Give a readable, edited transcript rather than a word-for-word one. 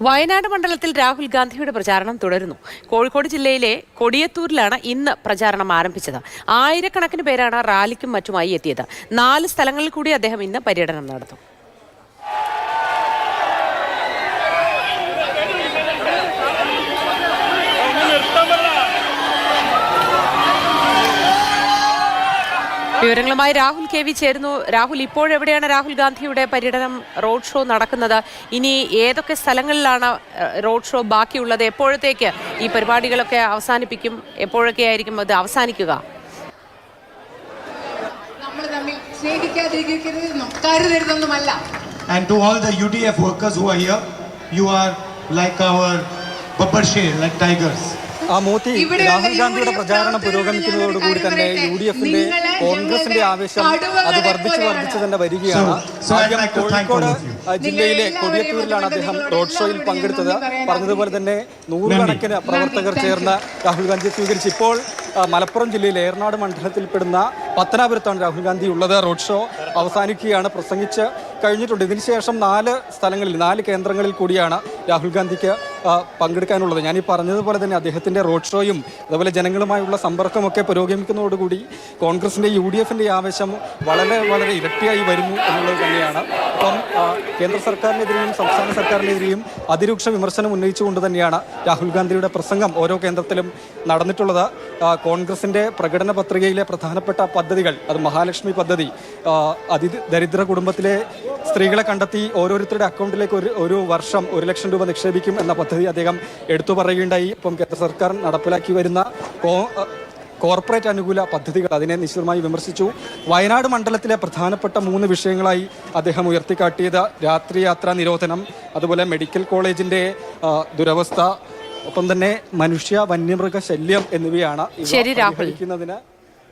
വയനാട് മണ്ഡലത്തിൽ രാഹുൽ ഗാന്ധിയുടെ പ്രചാരണം തുടരുന്നു. കോഴിക്കോട് ജില്ലയിലെ കൊടിയത്തൂരിലാണ് ഇന്ന് പ്രചാരണം ആരംഭിച്ചത്. ആയിരക്കണക്കിന് പേരാണ് റാലിക്കും മറ്റുമായി എത്തിയത്. 4 സ്ഥലങ്ങളിൽ കൂടി അദ്ദേഹം ഇന്ന് പര്യടനം നടത്തും. വിവരങ്ങളുമായി രാഹുൽ KV ചേരുന്നു. രാഹുൽ, ഇപ്പോഴെവിടെയാണ് രാഹുൽ ഗാന്ധിയുടെ പര്യടനം, റോഡ് ഷോ നടക്കുന്നത്? ഇനി ഏതൊക്കെ സ്ഥലങ്ങളിലാണ് റോഡ് ഷോ ബാക്കിയുള്ളത്? എപ്പോഴത്തേക്ക് ഈ പരിപാടികളൊക്കെ അവസാനിപ്പിക്കും? എപ്പോഴൊക്കെയായിരിക്കും അത് അവസാനിക്കുക? And to all the UDF workers who are here, you are like our Babbar Sher, like tigers. Moti, Rahul ഗാന്ധിയുടെ പ്രചാരണം പുരോഗമിക്കുന്നതോടുകൂടി തന്നെ UDFന്റെ കോൺഗ്രസിന്റെ ആവേശം അത് വർദ്ധിച്ചു തന്നെ വരികയാണ്. കോഴിക്കോട് ജില്ലയിലെ കൊടിയത്തൂരിലാണ് അദ്ദേഹം റോഡ് ഷോയിൽ പങ്കെടുത്തത്. പറഞ്ഞതുപോലെ തന്നെ 100 കണക്കിന് പ്രവർത്തകർ ചേർന്ന് രാഹുൽ ഗാന്ധിയെ സ്വീകരിച്ചു. ഇപ്പോൾ മലപ്പുറം ജില്ലയിലെ ഏറനാട് മണ്ഡലത്തിൽപ്പെടുന്ന പത്തനാപുരത്താണ് രാഹുൽ ഗാന്ധി ഉള്ളത്. റോഡ് ഷോ അവസാനിക്കുകയാണ്, പ്രസംഗിച്ച് കഴിഞ്ഞിട്ടുണ്ട്. ഇതിനുശേഷം 4 കേന്ദ്രങ്ങളിൽ കൂടിയാണ് രാഹുൽ ഗാന്ധിക്ക് പങ്കെടുക്കാനുള്ളത്. ഞാനീ പറഞ്ഞതുപോലെ തന്നെ അദ്ദേഹത്തിൻ്റെ റോഡ് ഷോയും അതുപോലെ ജനങ്ങളുമായുള്ള സമ്പർക്കമൊക്കെ പുരോഗമിക്കുന്നതോടുകൂടി കോൺഗ്രസിൻ്റെ UDFന്റെ ആവേശം വളരെ ഇരട്ടിയായി വരുന്നു എന്നുള്ളത് തന്നെയാണ്. അപ്പം കേന്ദ്ര സർക്കാരിനെതിരെയും സംസ്ഥാന സർക്കാരിനെതിരെയും അതിരൂക്ഷ വിമർശനം ഉന്നയിച്ചുകൊണ്ട് തന്നെയാണ് രാഹുൽ ഗാന്ധിയുടെ പ്രസംഗം ഓരോ കേന്ദ്രത്തിലും നടന്നിട്ടുള്ളത്. കോൺഗ്രസിൻ്റെ പ്രകടന പത്രികയിലെ പ്രധാനപ്പെട്ട പദ്ധതികൾ, അത് മഹാലക്ഷ്മി പദ്ധതി, ദരിദ്ര കുടുംബത്തിലെ സ്ത്രീകളെ കണ്ടെത്തി ഓരോരുത്തരുടെ അക്കൗണ്ടിലേക്ക് ഒരു വർഷം 1 ലക്ഷം രൂപ നിക്ഷേപിക്കും എന്ന പദ്ധതി അദ്ദേഹം എടുത്തു പറയുകയുണ്ടായി. ഇപ്പം കേന്ദ്ര സർക്കാർ നടപ്പിലാക്കി വരുന്ന കോർപ്പറേറ്റ് അനുകൂല പദ്ധതികൾ, അതിനെ നിശ്ചിതമായി വിമർശിച്ചു. വയനാട് മണ്ഡലത്തിലെ പ്രധാനപ്പെട്ട 3 വിഷയങ്ങളായി അദ്ദേഹം ഉയർത്തിക്കാട്ടിയത് രാത്രിയാത്രാ നിരോധനം, അതുപോലെ മെഡിക്കൽ കോളേജിന്റെ ദുരവസ്ഥ, ഒപ്പം തന്നെ വന്യമൃഗ ശല്യം എന്നിവയാണ്. ശരി രാഹുൽ.